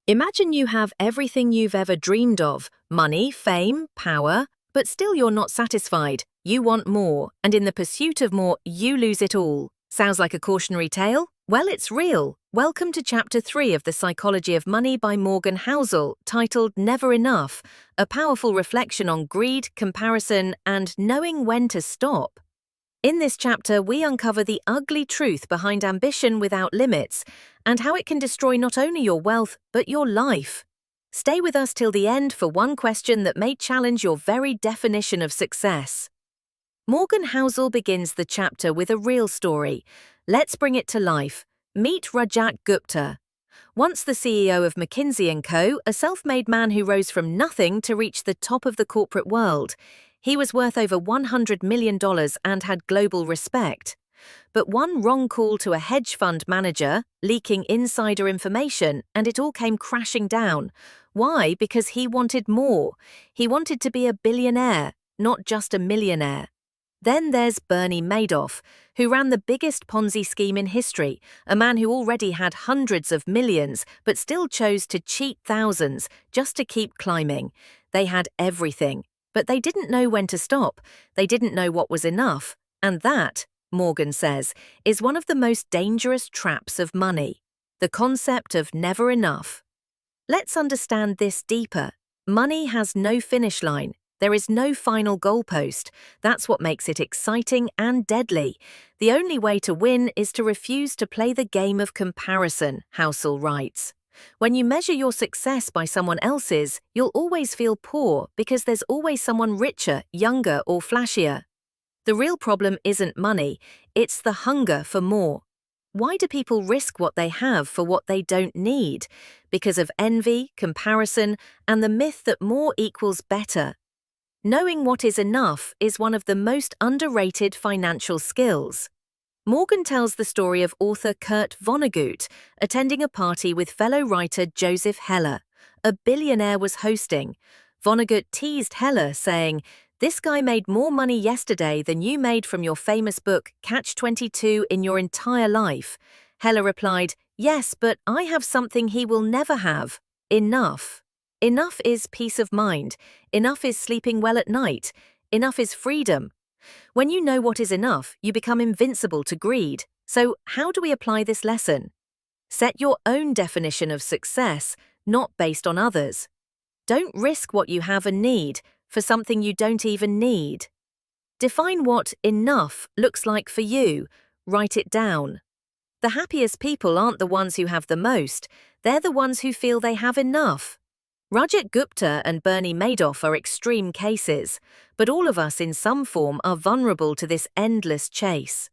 Imagine you have everything you've ever dreamed of: money, fame, power, but still you're not satisfied. You want more, and in the pursuit of more, you lose it all. Sounds like a cautionary tale? Well, it's real. Welcome to Chapter 3 of The Psychology of Money by Morgan Housel, titled Never Enough, a powerful reflection on greed, comparison, and knowing when to stop. In this chapter, we uncover the ugly truth behind ambition without limits and how it can destroy not only your wealth, but your life. Stay with us till the end for one question that may challenge your very definition of success. Morgan Housel begins the chapter with a real story. Let's bring it to life. Meet Rajat Gupta. Once the CEO of McKinsey & Co., a self-made man who rose from nothing to reach the top of the corporate world. He was worth over $100 million and had global respect. But one wrong call to a hedge fund manager, leaking insider information, and it all came crashing down. Why? Because he wanted more. He wanted to be a billionaire, not just a millionaire. Then there's Bernie Madoff, who ran the biggest Ponzi scheme in history, a man who already had hundreds of millions but still chose to cheat thousands just to keep climbing. They had everything, but they didn't know when to stop. They didn't know what was enough. And that, Morgan says, is one of the most dangerous traps of money: the concept of never enough. Let's understand this deeper. Money has no finish line. There is no final goalpost. That's what makes it exciting and deadly. The only way to win is to refuse to play the game of comparison, Housel writes. When you measure your success by someone else's, you'll always feel poor because there's always someone richer, younger, or flashier. The real problem isn't money, it's the hunger for more. Why do people risk what they have for what they don't need? Because of envy, comparison, and the myth that more equals better. Knowing what is enough is one of the most underrated financial skills. Morgan tells the story of author Kurt Vonnegut attending a party with fellow writer Joseph Heller. A billionaire was hosting. Vonnegut teased Heller, saying, "This guy made more money yesterday than you made from your famous book, Catch-22, in your entire life." Heller replied, "Yes, but I have something he will never have: enough. Enough is peace of mind. Enough is sleeping well at night. Enough is freedom." When you know what is enough, you become invincible to greed. So how do we apply this lesson? Set your own definition of success, not based on others. Don't risk what you have and need for something you don't even need. Define what enough looks like for you. Write it down. The happiest people aren't the ones who have the most. They're the ones who feel they have enough. Rajat Gupta and Bernie Madoff are extreme cases, but all of us in some form are vulnerable to this endless chase.